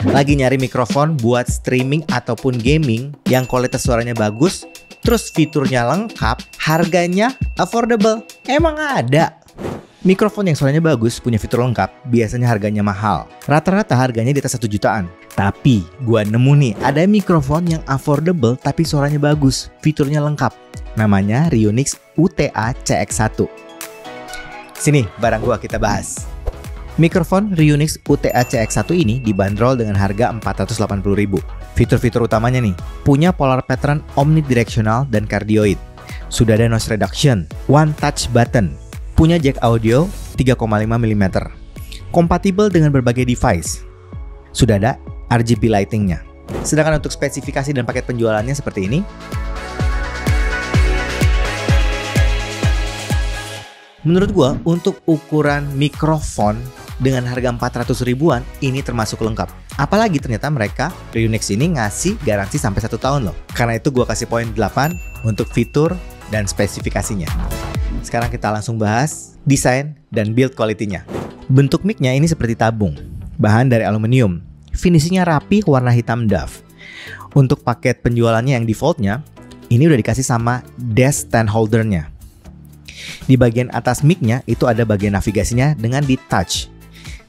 Lagi nyari mikrofon buat streaming ataupun gaming yang kualitas suaranya bagus, terus fiturnya lengkap, harganya affordable? Emang ada? Mikrofon yang suaranya bagus, punya fitur lengkap, biasanya harganya mahal. Rata-rata harganya di atas 1 jutaan. Tapi, gua nemu nih, ada mikrofon yang affordable tapi suaranya bagus, fiturnya lengkap. Namanya Rionix UTA CX1. Sini, barang gua kita bahas. Mikrofon Rionix UTA CX1 ini dibanderol dengan harga 480.000. Fitur-fitur utamanya nih, punya polar pattern omnidirectional dan cardioid. Sudah ada noise reduction, one touch button, punya jack audio 3,5 mm. Kompatibel dengan berbagai device. Sudah ada RGB lightingnya. Sedangkan untuk spesifikasi dan paket penjualannya seperti ini. Menurut gua, untuk ukuran mikrofon dengan harga 400 ribuan, ini termasuk lengkap. Apalagi ternyata mereka, Rionix ini ngasih garansi sampai 1 tahun loh. Karena itu gua kasih poin 8 untuk fitur dan spesifikasinya. Sekarang kita langsung bahas desain dan build quality-nya. Bentuk mic-nya ini seperti tabung, bahan dari aluminium, finishingnya rapi, warna hitam doff. Untuk paket penjualannya yang defaultnya, ini udah dikasih sama desk stand holder-nya. Di bagian atas mic-nya itu ada bagian navigasinya dengan di touch.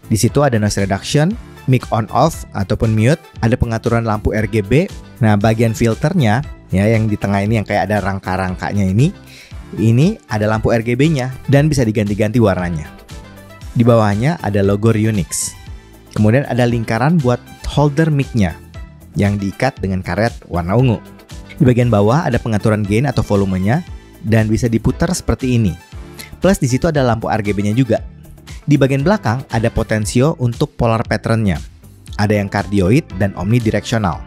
Di situ ada noise reduction, mic on off ataupun mute, ada pengaturan lampu RGB. Nah, bagian filternya ya yang di tengah ini yang kayak ada rangka-rangkanya ini ada lampu RGB-nya dan bisa diganti-ganti warnanya. Di bawahnya ada logo Rionix. Kemudian ada lingkaran buat holder mic-nya yang diikat dengan karet warna ungu. Di bagian bawah ada pengaturan gain atau volumenya dan bisa diputar seperti ini. Plus di situ ada lampu RGB-nya juga. Di bagian belakang ada potensio untuk polar pattern-nya. Ada yang cardioid dan omnidirectional.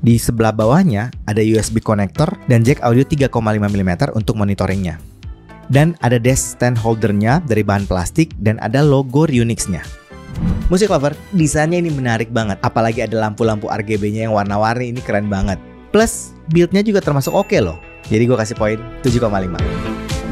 Di sebelah bawahnya ada USB connector dan jack audio 3,5 mm untuk monitoringnya. Dan ada desk stand holdernya dari bahan plastik dan ada logo Rionix-nya. Musik lover, desainnya ini menarik banget. Apalagi ada lampu-lampu RGB-nya yang warna-warni, ini keren banget. Plus, build-nya juga termasuk oke loh. Jadi gue kasih poin 7,5.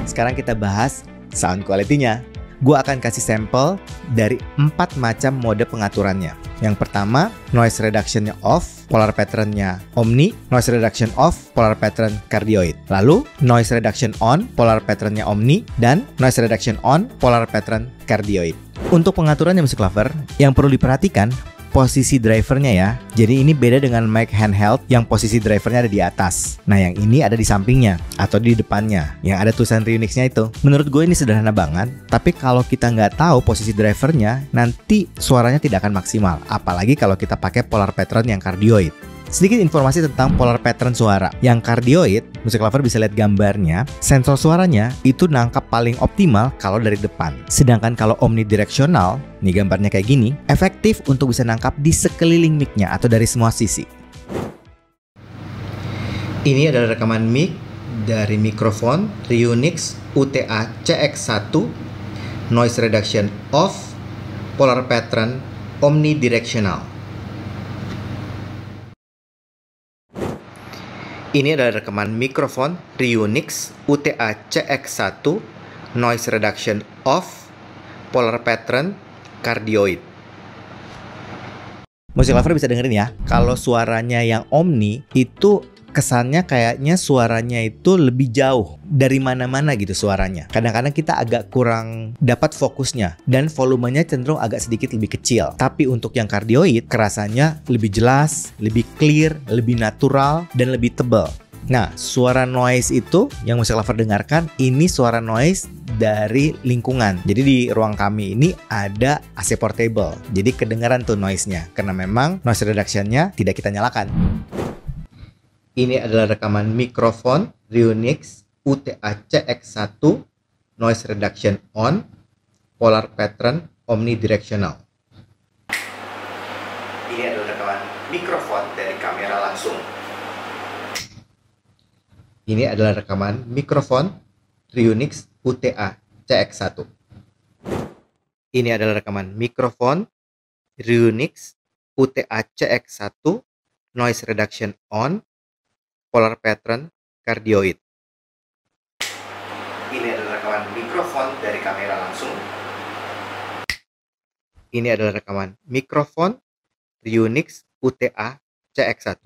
Sekarang kita bahas sound quality-nya. Gue akan kasih sampel dari 4 macam mode pengaturannya. Yang pertama, noise reduction-nya off, polar pattern-nya omni, noise reduction off, polar pattern cardioid. Lalu, noise reduction on, polar pattern-nya omni, dan noise reduction on, polar pattern cardioid. Untuk pengaturannya musik lover, yang perlu diperhatikan, posisi drivernya ya. Jadi ini beda dengan mic handheld yang posisi drivernya ada di atas. Nah yang ini ada di sampingnya atau di depannya yang ada tulisan Rionix-nya itu. Menurut gue ini sederhana banget. Tapi kalau kita nggak tahu posisi drivernya, nanti suaranya tidak akan maksimal. Apalagi kalau kita pakai polar pattern yang cardioid. Sedikit informasi tentang polar pattern suara. Yang cardioid, musik lover bisa lihat gambarnya, sensor suaranya itu nangkap paling optimal kalau dari depan. Sedangkan kalau omnidirectional, nih gambarnya kayak gini, efektif untuk bisa nangkap di sekeliling mic-nya atau dari semua sisi. Ini adalah rekaman mic dari mikrofon Rionix UTA CX1, noise reduction off, polar pattern omnidirectional. Ini adalah rekaman mikrofon Rionix UTA CX1, noise reduction off, polar pattern cardioid. Musik lover bisa dengerin ya, kalau suaranya yang omni itu kesannya kayaknya suaranya itu lebih jauh dari mana-mana gitu suaranya. Kadang-kadang kita agak kurang dapat fokusnya dan volumenya cenderung agak sedikit lebih kecil. Tapi untuk yang cardioid kerasanya lebih jelas, lebih clear, lebih natural dan lebih tebal. Nah, suara noise itu yang musik lover dengarkan ini suara noise dari lingkungan. Jadi di ruang kami ini ada AC portable. Jadi kedengaran tuh noise-nya karena memang noise reduction-nya tidak kita nyalakan. Ini adalah rekaman mikrofon Rionix UTA CX1, noise reduction on, polar pattern omnidirectional. Ini adalah rekaman mikrofon dari kamera langsung. Ini adalah rekaman mikrofon Rionix UTA CX1. Ini adalah rekaman mikrofon Rionix UTA CX1, noise reduction on, polar pattern cardioid. Ini adalah rekaman mikrofon dari kamera langsung. Ini adalah rekaman mikrofon Ryunix UTA CX1.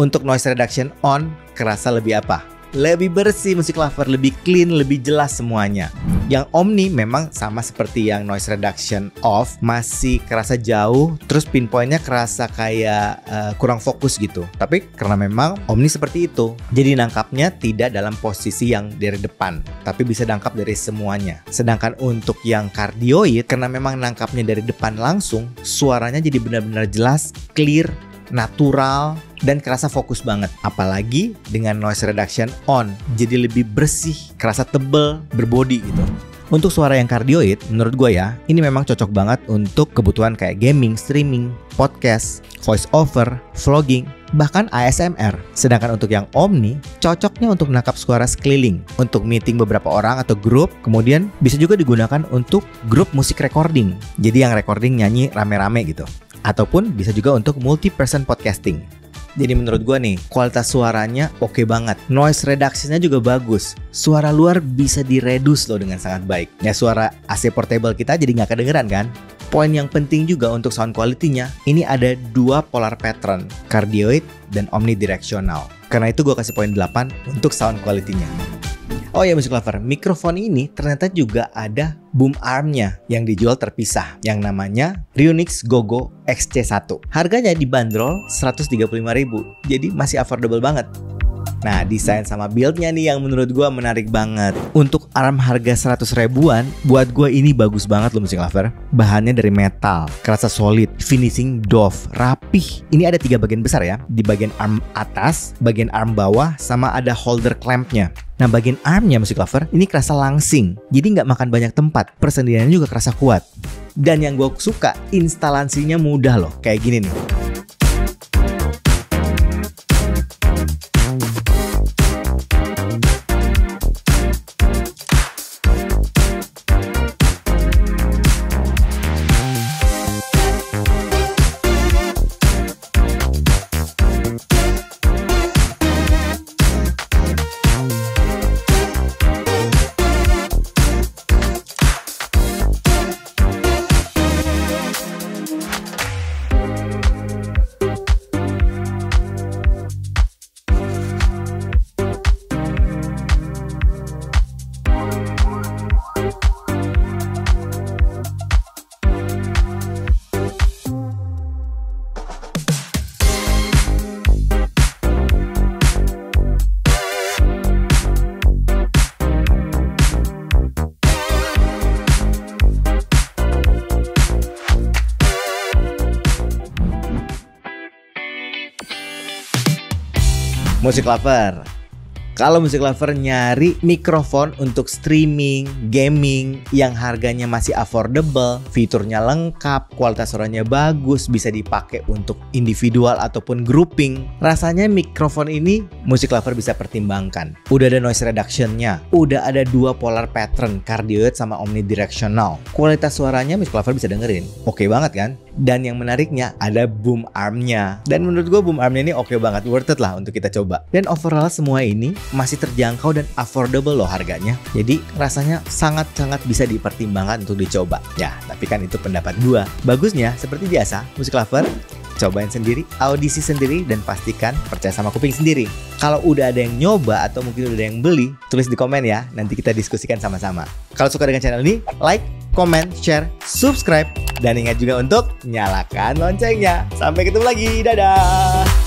Untuk noise reduction on, kerasa lebih apa? Lebih bersih musik lover, lebih clean, lebih jelas semuanya. Yang Omni memang sama seperti yang noise reduction off, masih kerasa jauh, terus pinpointnya kerasa kayak kurang fokus gitu. Tapi karena memang Omni seperti itu, jadi nangkapnya tidak dalam posisi yang dari depan, tapi bisa nangkap dari semuanya. Sedangkan untuk yang Cardioid, karena memang nangkapnya dari depan langsung, suaranya jadi benar-benar jelas, clear, natural, dan kerasa fokus banget. Apalagi dengan noise reduction on, jadi lebih bersih, kerasa tebel, berbody gitu. Untuk suara yang Cardioid, menurut gue ya, ini memang cocok banget untuk kebutuhan kayak gaming, streaming, podcast, voice over, vlogging, bahkan ASMR. Sedangkan untuk yang Omni, cocoknya untuk menangkap suara sekeliling, untuk meeting beberapa orang atau grup, kemudian bisa juga digunakan untuk grup musik recording. Jadi yang recording nyanyi rame-rame gitu. Ataupun bisa juga untuk multi-person podcasting. Jadi menurut gue nih, kualitas suaranya oke banget. Noise reduction-nya juga bagus. Suara luar bisa direduce loh dengan sangat baik. Ya suara AC portable kita jadi nggak kedengeran kan? Poin yang penting juga untuk sound quality-nya, ini ada dua polar pattern, Cardioid dan omnidirectional. Karena itu gue kasih poin 8 untuk sound quality-nya. Oh ya musik lover, mikrofon ini ternyata juga ada boom arm-nya yang dijual terpisah yang namanya Ryunix Gogo XC1. Harganya dibanderol 135.000, jadi masih affordable banget. Nah, desain sama build-nya nih yang menurut gue menarik banget. Untuk arm harga 100 ribuan, buat gue ini bagus banget loh musik lover. Bahannya dari metal, kerasa solid, finishing doff, rapih. Ini ada 3 bagian besar ya. Di bagian arm atas, bagian arm bawah, sama ada holder clamp-nya. Nah, bagian armnya musik lover ini kerasa langsing, jadi nggak makan banyak tempat. Persendiriannya juga kerasa kuat. Dan yang gue suka, instalasinya mudah loh, kayak gini nih. Musik lover, kalau musik lover nyari mikrofon untuk streaming, gaming yang harganya masih affordable, fiturnya lengkap, kualitas suaranya bagus, bisa dipakai untuk individual ataupun grouping, rasanya mikrofon ini musik lover bisa pertimbangkan. Udah ada noise reduction-nya, udah ada 2 polar pattern, Cardioid sama omnidirectional. Kualitas suaranya musik lover bisa dengerin, oke banget kan? Dan yang menariknya ada boom arm-nya. Dan menurut gue boom arm-nya ini oke banget, worth it lah untuk kita coba. Dan overall semua ini masih terjangkau dan affordable loh harganya. Jadi rasanya sangat-sangat bisa dipertimbangkan untuk dicoba. Ya, tapi kan itu pendapat gue. Bagusnya seperti biasa, musik lover, cobain sendiri, audisi sendiri, dan pastikan percaya sama kuping sendiri. Kalau udah ada yang nyoba atau mungkin udah ada yang beli, tulis di komen ya, nanti kita diskusikan sama-sama. Kalau suka dengan channel ini, like, comment, share, subscribe, dan ingat juga untuk nyalakan loncengnya. Sampai ketemu lagi, dadah!